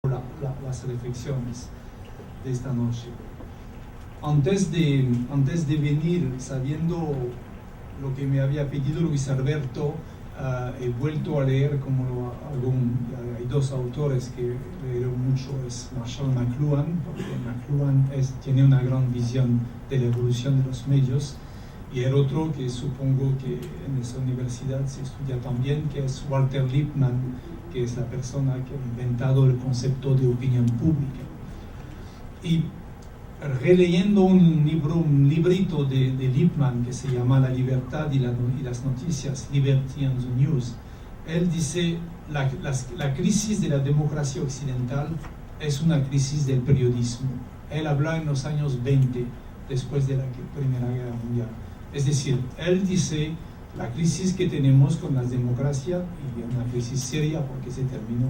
las reflexiones de esta noche. Antes de venir, sabiendo lo que me había pedido Luis Alberto, he vuelto a leer, como lo hago, hay dos autores que leo mucho, es Marshall McLuhan, porque McLuhan tiene una gran visión de la evolución de los medios, y el otro que supongo que en esa universidad se estudia también, que es Walter Lippmann, que es la persona que ha inventado el concepto de opinión pública. Y releyendo un librito de Lippmann que se llama La libertad y las noticias, Liberty and the News, él dice la crisis de la democracia occidental es una crisis del periodismo. Él habla en los años 20, después de la Primera Guerra Mundial. Es decir, él dice la crisis que tenemos con las democracias, y una crisis seria porque se terminó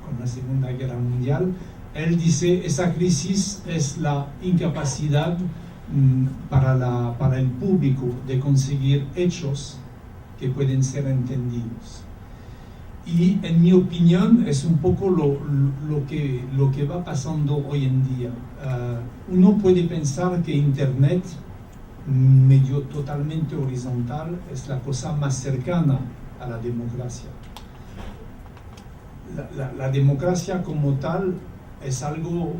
con la Segunda Guerra Mundial, él dice esa crisis es la incapacidad para el público de conseguir hechos que pueden ser entendidos. Y en mi opinión es un poco lo que va pasando hoy en día. Uno puede pensar que Internet, medio totalmente horizontal, es la cosa más cercana a la democracia. La democracia como tal es algo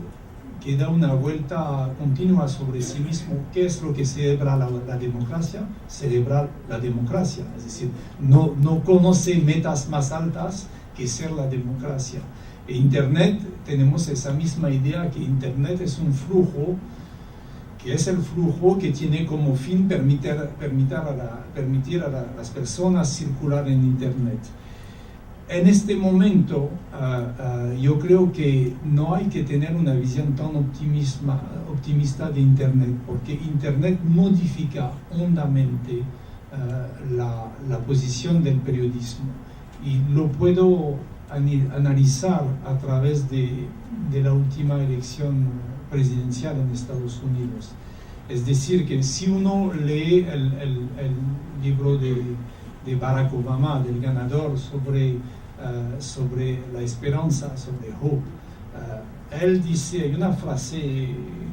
que da una vuelta continua sobre sí mismo. ¿Qué es lo que celebra la democracia? Celebrar la democracia, es decir, no conoce metas más altas que ser la democracia. E Internet, tenemos esa misma idea que Internet es un flujo, que es el flujo que tiene como fin permitir a las personas circular en Internet. En este momento, yo creo que no hay que tener una visión tan optimista de Internet, porque Internet modifica hondamente la posición del periodismo. Y lo puedo analizar a través de la última elección presidencial en Estados Unidos. Es decir, que si uno lee el libro de Barack Obama, del ganador, sobre la esperanza, sobre hope, él dice, hay una frase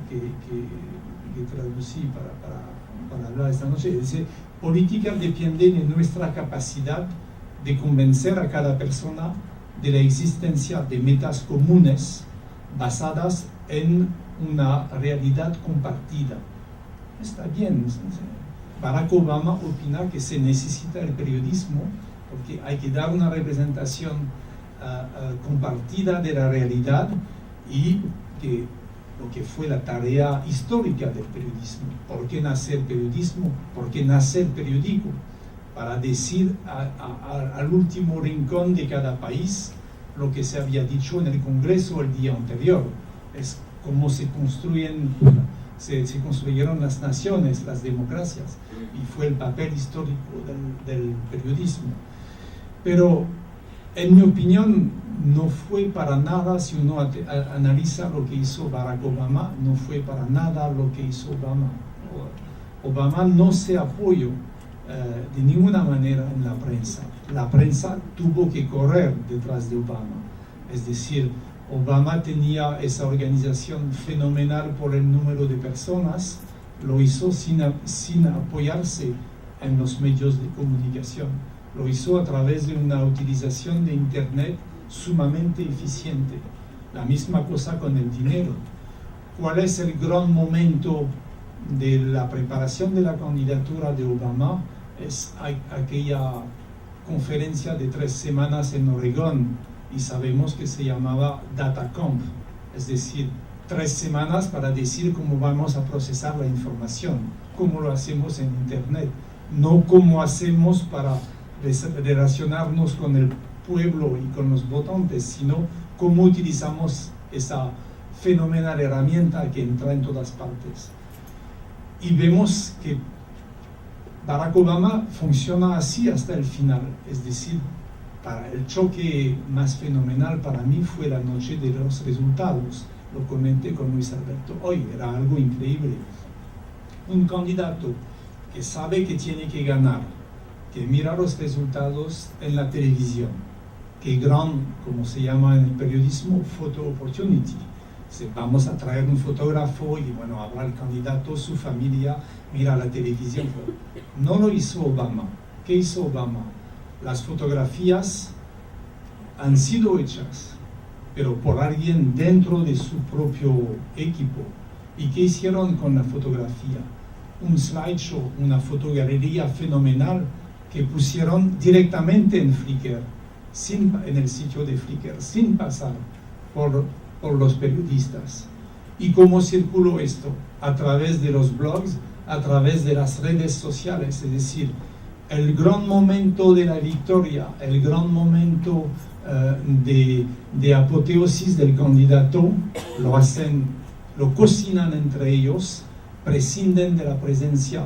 que traducí para hablar esta noche, dice: política depende de nuestra capacidad de convencer a cada persona de la existencia de metas comunes basadas en una realidad compartida. Está bien. Barack Obama opina que se necesita el periodismo porque hay que dar una representación compartida de la realidad, y que lo que fue la tarea histórica del periodismo. ¿Por qué nace el periodismo? ¿Por qué nace el periódico? Para decir al último rincón de cada país lo que se había dicho en el Congreso el día anterior. Es cómo se construyeron las naciones, las democracias, y fue el papel histórico del periodismo. Pero en mi opinión no fue para nada, si uno analiza lo que hizo Barack Obama, no fue para nada lo que hizo Obama. Obama no se apoyó de ninguna manera en la prensa. La prensa tuvo que correr detrás de Obama. Es decir, Obama tenía esa organización fenomenal por el número de personas, lo hizo sin apoyarse en los medios de comunicación. Lo hizo a través de una utilización de Internet sumamente eficiente. La misma cosa con el dinero. ¿Cuál es el gran momento de la preparación de la candidatura de Obama? Es aquella conferencia de 3 semanas en Oregón, y sabemos que se llamaba DataCamp, es decir, 3 semanas para decir cómo vamos a procesar la información, cómo lo hacemos en Internet, no cómo hacemos para relacionarnos con el pueblo y con los votantes, sino cómo utilizamos esa fenomenal herramienta que entra en todas partes. Y vemos que Barack Obama funciona así hasta el final. Es decir, el choque más fenomenal para mí fue la noche de los resultados. Lo comenté con Luis Alberto hoy, era algo increíble. Un candidato que sabe que tiene que ganar, que mira los resultados en la televisión, que gran, como se llama en el periodismo, photo opportunity. Vamos a traer un fotógrafo y bueno, habrá el candidato, su familia, mira la televisión. No lo hizo Obama. ¿Qué hizo Obama? Las fotografías han sido hechas, pero por alguien dentro de su propio equipo. ¿Y qué hicieron con la fotografía? Un slideshow, una fotogalería fenomenal que pusieron directamente en Flickr, en el sitio de Flickr, sin pasar por los periodistas. ¿Y cómo circuló esto? A través de los blogs, a través de las redes sociales, es decir, el gran momento de la victoria, el gran momento de apoteosis del candidato, lo cocinan entre ellos, prescinden de la presencia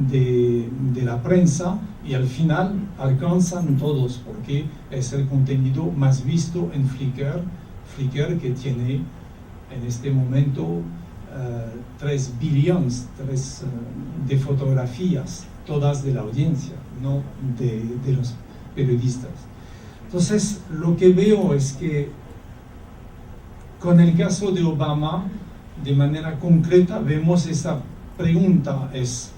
de la prensa y al final alcanzan todos porque es el contenido más visto en Flickr, que tiene en este momento 3 billones de fotografías, todas de la audiencia, no de los periodistas. Entonces, lo que veo es que con el caso de Obama, de manera concreta, vemos esa pregunta, es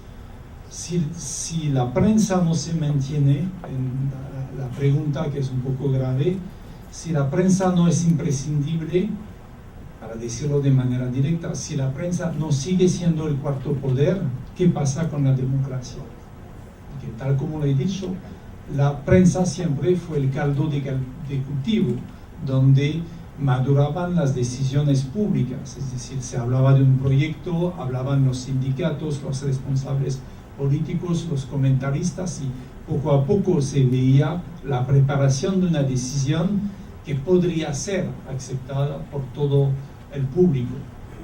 si la prensa no se mantiene, en la pregunta que es un poco grave, si la prensa no es imprescindible, para decirlo de manera directa, si la prensa no sigue siendo el cuarto poder, ¿qué pasa con la democracia? Porque tal como lo he dicho, la prensa siempre fue el caldo de cultivo, donde maduraban las decisiones públicas, es decir, se hablaba de un proyecto, hablaban los sindicatos, los responsables políticos, los comentaristas, y poco a poco se veía la preparación de una decisión que podría ser aceptada por todo el público.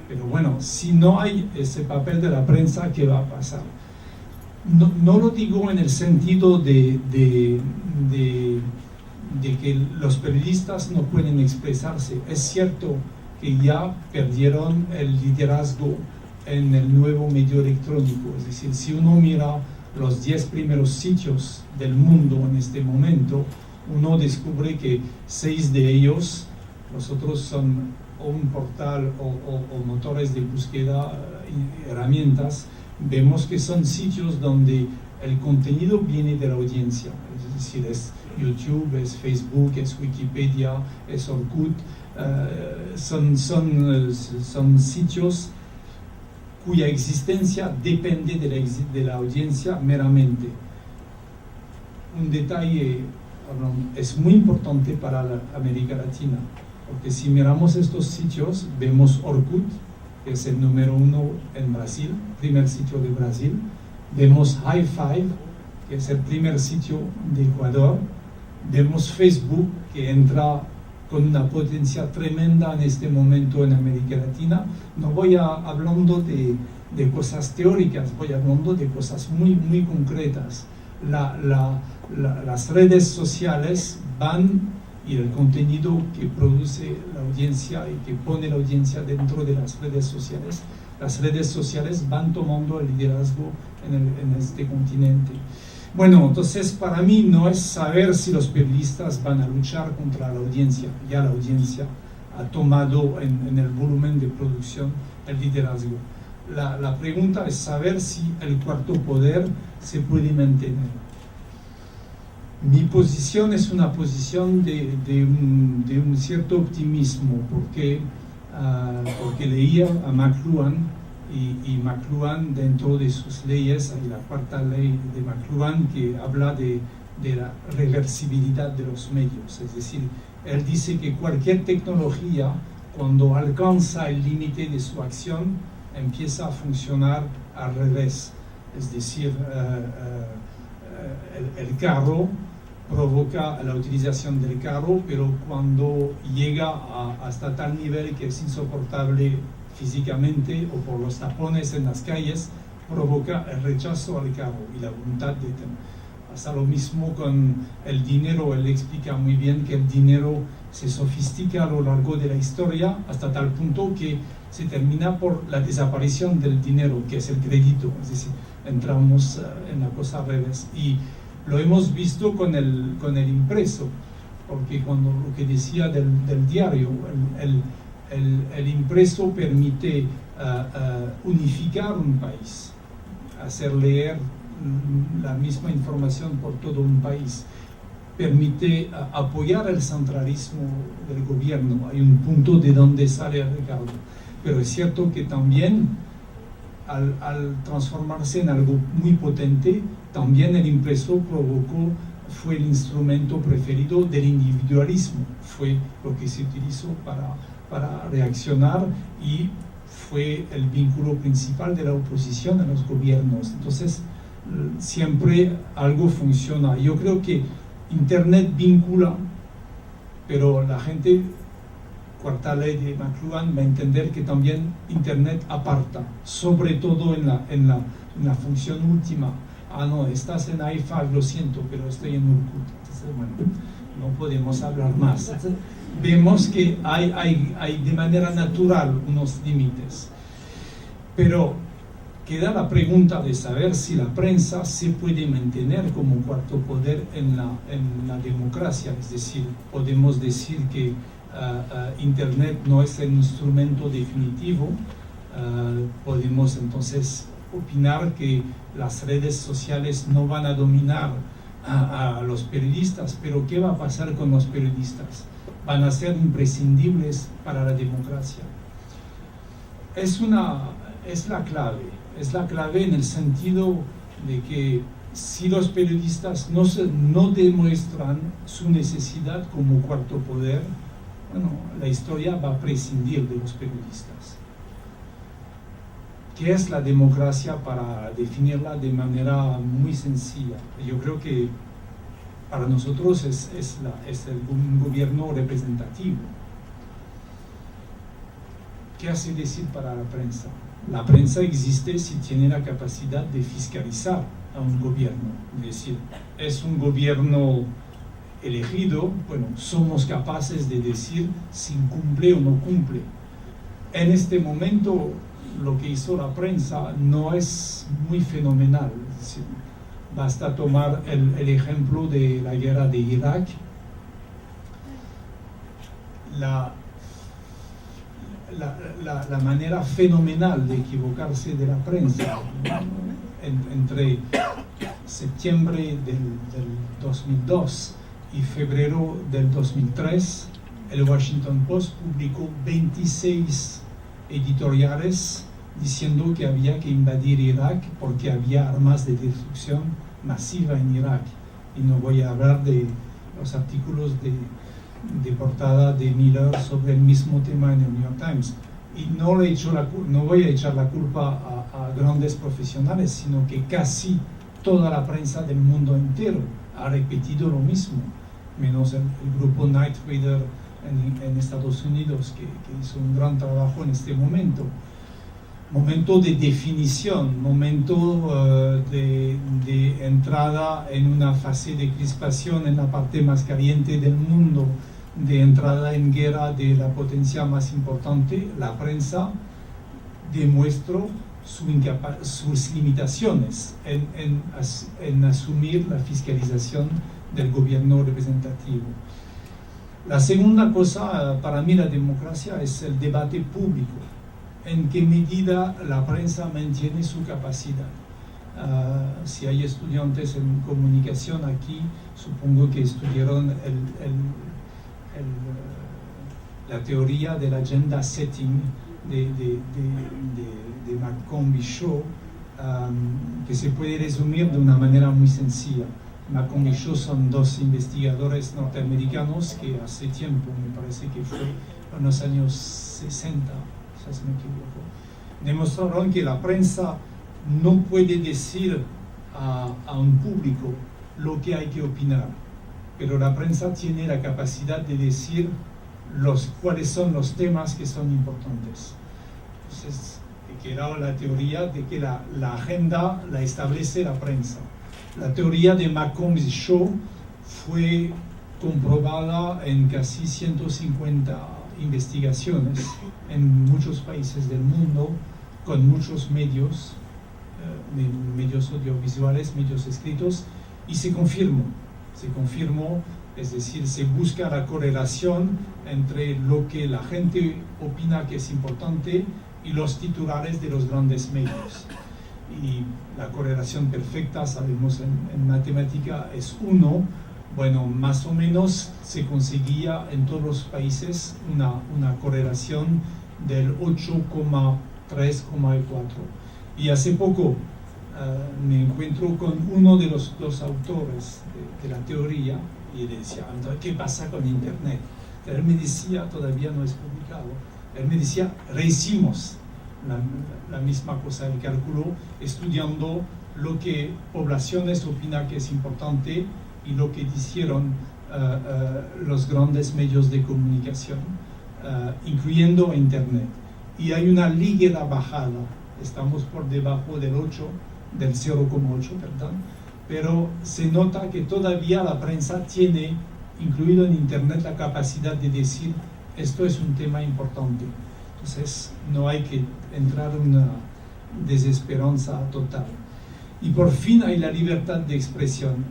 Pero bueno, si no hay ese papel de la prensa, ¿qué va a pasar? No lo digo en el sentido de que los periodistas no pueden expresarse. Es cierto que ya perdieron el liderazgo en el nuevo medio electrónico. Es decir, si uno mira los 10 primeros sitios del mundo en este momento, uno descubre que 6 de ellos, los otros son o un portal o motores de búsqueda, herramientas. Vemos que son sitios donde el contenido viene de la audiencia, es decir, es YouTube, es Facebook, es Wikipedia, es Orkut, son sitios cuya existencia depende de la audiencia meramente. Un detalle es muy importante para la América Latina, porque si miramos estos sitios, vemos Orkut, que es el número 1 en Brasil, primer sitio de Brasil. Vemos Hi5, que es el primer sitio de Ecuador. Vemos Facebook, que entra con una potencia tremenda en este momento en América Latina. No voy hablando de cosas teóricas, voy hablando de cosas muy, muy concretas. Las redes sociales van, y el contenido que produce la audiencia y que pone la audiencia dentro de las redes sociales van tomando el liderazgo en este continente. Bueno, entonces para mí no es saber si los periodistas van a luchar contra la audiencia, ya la audiencia ha tomado en el volumen de producción el liderazgo. La pregunta es saber si el cuarto poder se puede mantener. Mi posición es una posición de un cierto optimismo, porque leía a McLuhan, y McLuhan, dentro de sus leyes, hay la cuarta ley de McLuhan que habla de la reversibilidad de los medios. Es decir, él dice que cualquier tecnología, cuando alcanza el límite de su acción, empieza a funcionar al revés. Es decir, el carro provoca la utilización del carro, pero cuando llega hasta tal nivel que es insoportable físicamente o por los tapones en las calles, provoca el rechazo al carro y la voluntad de tener. Pasa lo mismo con el dinero. Él explica muy bien que el dinero se sofistica a lo largo de la historia hasta tal punto que se termina por la desaparición del dinero, que es el crédito. Es decir, entramos en la cosa al revés. Y lo hemos visto con el impreso. porque cuando lo que decía del diario, el impreso permite unificar un país, hacer leer la misma información por todo un país, permite apoyar el centralismo del gobierno. Hay un punto de donde sale Ricardo, pero es cierto que también al transformarse en algo muy potente, también el impreso fue el instrumento preferido del individualismo, fue lo que se utilizó para reaccionar y fue el vínculo principal de la oposición a los gobiernos. Entonces, siempre algo funciona. Yo creo que Internet vincula, pero la gente, cuarta ley de McLuhan, va a entender que también Internet aparta, sobre todo en la función última. No, estás en i5, lo siento, pero estoy en Urkut. Entonces, bueno, no podemos hablar más. Entonces, vemos que hay de manera natural unos límites. Pero queda la pregunta de saber si la prensa se puede mantener como cuarto poder en la democracia. Es decir, podemos decir que Internet no es el instrumento definitivo. Podemos entonces opinar que las redes sociales no van a dominar a los periodistas, pero ¿qué va a pasar con los periodistas? Van a ser imprescindibles para la democracia. Es la clave en el sentido de que si los periodistas no demuestran su necesidad como cuarto poder, bueno, la historia va a prescindir de los periodistas. ¿Qué es la democracia? Para definirla de manera muy sencilla, yo creo que para nosotros es un gobierno representativo. ¿Qué hace decir para la prensa? La prensa existe si tiene la capacidad de fiscalizar a un gobierno. Es decir, es un gobierno elegido, bueno, somos capaces de decir si cumple o no cumple. En este momento, lo que hizo la prensa no es muy fenomenal. Es decir, basta tomar el ejemplo de la guerra de Irak. La manera fenomenal de equivocarse de la prensa entre septiembre del 2002 y febrero del 2003, el Washington Post publicó 26 editoriales diciendo que había que invadir Irak porque había armas de destrucción masiva en Irak. Y no voy a hablar de los artículos de portada de Miller sobre el mismo tema en el New York Times. Y no voy a echar la culpa a grandes profesionales, sino que casi toda la prensa del mundo entero ha repetido lo mismo, menos el grupo Night Reader en Estados Unidos, que hizo un gran trabajo en este momento. Momento de definición, momento de entrada en una fase de crispación en la parte más caliente del mundo, de entrada en guerra de la potencia más importante. La prensa demuestra sus limitaciones en asumir la fiscalización del gobierno representativo. La segunda cosa, para mí, la democracia es el debate público. ¿En qué medida la prensa mantiene su capacidad? Si hay estudiantes en comunicación aquí, supongo que estudiaron la teoría del agenda setting de Malcolm Bishop, que se puede resumir de una manera muy sencilla. Malcolm y Shaw son dos investigadores norteamericanos que hace tiempo, me parece que fue en los años 60, si me equivoco, demostraron que la prensa no puede decir a un público lo que hay que opinar, pero la prensa tiene la capacidad de decir cuáles son los temas que son importantes. Entonces, que era la teoría de que la agenda la establece la prensa. La teoría de Malcolm y Shaw fue comprobada en casi 150 investigaciones en muchos países del mundo, con muchos medios audiovisuales, medios escritos, y se confirmó Es decir, se busca la correlación entre lo que la gente opina que es importante y los titulares de los grandes medios. Y la correlación perfecta, sabemos en matemática, es 1. Bueno, más o menos se conseguía en todos los países una correlación del 8,3,4. Y hace poco me encuentro con uno de los autores de la teoría y le decía, entonces, ¿qué pasa con Internet? Él me decía, todavía no es publicado, él me decía, rehicimos la misma cosa, el cálculo, estudiando lo que poblaciones opinan que es importante y lo que dijeron los grandes medios de comunicación, incluyendo Internet. Y hay una ligera bajada, estamos por debajo del 0,8, perdón, pero se nota que todavía la prensa tiene incluido en Internet la capacidad de decir esto es un tema importante. Entonces no hay que entrar en una desesperanza total. Y por fin hay la libertad de expresión.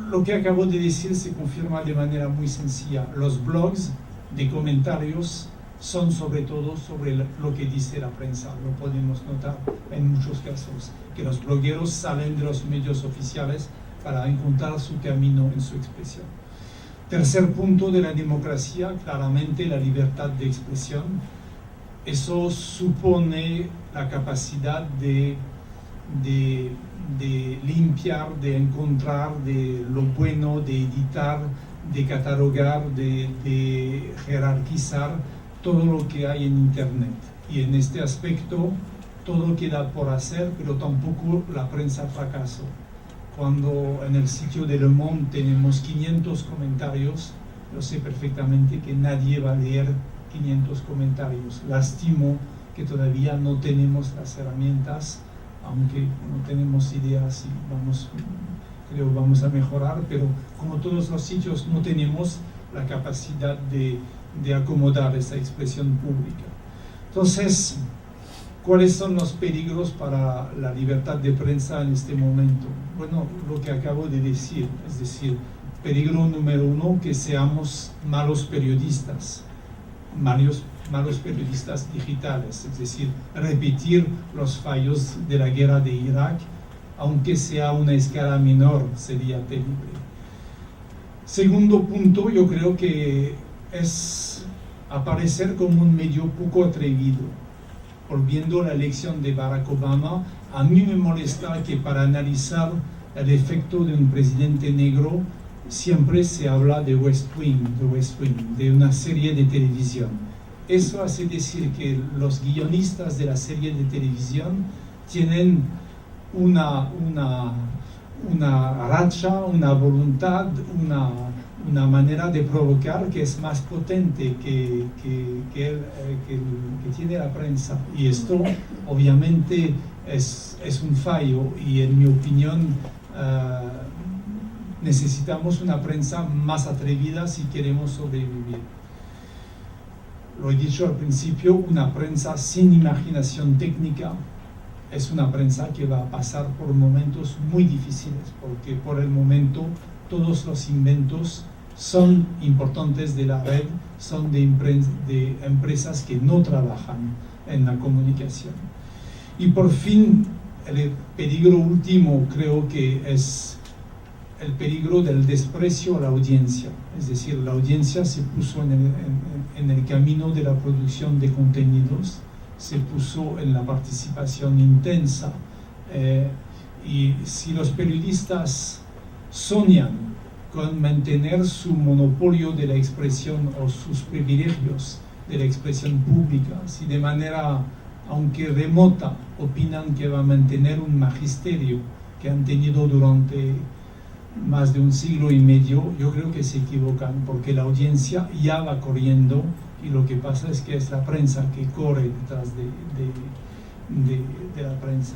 Lo que acabo de decir se confirma de manera muy sencilla. Los blogs de comentarios son sobre todo sobre lo que dice la prensa. Lo podemos notar en muchos casos, que los blogueros salen de los medios oficiales para encontrar su camino en su expresión. Tercer punto de la democracia, claramente la libertad de expresión. Eso supone la capacidad de limpiar, de encontrar de lo bueno, de editar, de catalogar, de jerarquizar todo lo que hay en Internet. Y en este aspecto todo queda por hacer, pero tampoco la prensa fracasó. Cuando en el sitio de Le Monde tenemos 500 comentarios, yo sé perfectamente que nadie va a leer 500 comentarios. Lastimo que todavía no tenemos las herramientas, aunque no tenemos ideas y creo vamos a mejorar, pero como todos los sitios no tenemos la capacidad de acomodar esa expresión pública. Entonces, ¿cuáles son los peligros para la libertad de prensa en este momento? Bueno, lo que acabo de decir, es decir, peligro número 1, que seamos malos periodistas digitales, es decir, repetir los fallos de la guerra de Irak, aunque sea a una escala menor, sería terrible. Segundo punto, yo creo que es aparecer como un medio poco atrevido. Volviendo a la elección de Barack Obama, a mí me molesta que para analizar el efecto de un presidente negro siempre se habla de West Wing, de una serie de televisión. Eso hace decir que los guionistas de la serie de televisión tienen una racha, una voluntad, una manera de provocar que es más potente que tiene la prensa. Y esto obviamente es un fallo y en mi opinión necesitamos una prensa más atrevida si queremos sobrevivir. Lo he dicho al principio, una prensa sin imaginación técnica es una prensa que va a pasar por momentos muy difíciles, porque por el momento todos los inventos son importantes de la red, son de empresas que no trabajan en la comunicación. Y por fin, el peligro último creo que es el peligro del desprecio a la audiencia. Es decir, la audiencia se puso en el camino de la producción de contenidos, se puso en la participación intensa. Y si los periodistas soñan con mantener su monopolio de la expresión o sus privilegios de la expresión pública, si de manera, aunque remota, opinan que va a mantener un magisterio que han tenido durante más de un siglo y medio, yo creo que se equivocan, porque la audiencia ya va corriendo y lo que pasa es que es la prensa que corre detrás de la prensa.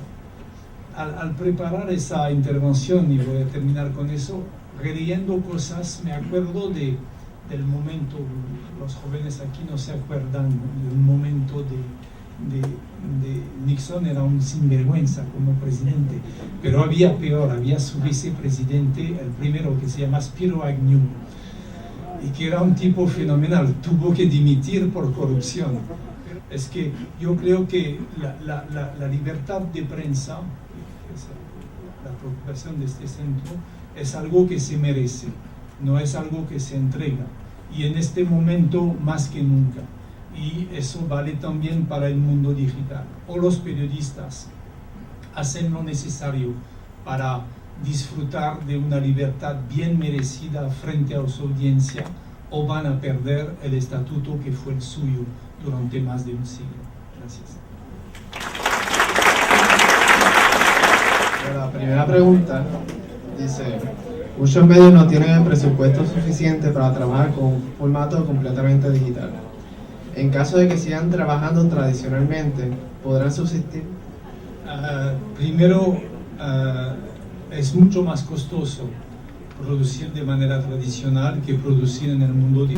Al preparar esa intervención, y voy a terminar con eso, releyendo cosas, me acuerdo del momento, los jóvenes aquí no se acuerdan, ¿no?, de un momento de Nixon era un sinvergüenza como presidente, pero había peor, había su vicepresidente, el primero, que se llama Spiro Agnew, y que era un tipo fenomenal, tuvo que dimitir por corrupción. Es que yo creo que la libertad de prensa, la preocupación de este centro, es algo que se merece, no es algo que se entrega, y en este momento más que nunca. Y eso vale también para el mundo digital. O los periodistas hacen lo necesario para disfrutar de una libertad bien merecida frente a su audiencia, o van a perder el estatuto que fue el suyo durante más de un siglo. Gracias. La primera pregunta dice: muchos medios no tienen el presupuesto suficiente para trabajar con un formato completamente digital. En caso de que sigan trabajando tradicionalmente, ¿podrán subsistir? Primero, es mucho más costoso producir de manera tradicional que producir en el mundo digital.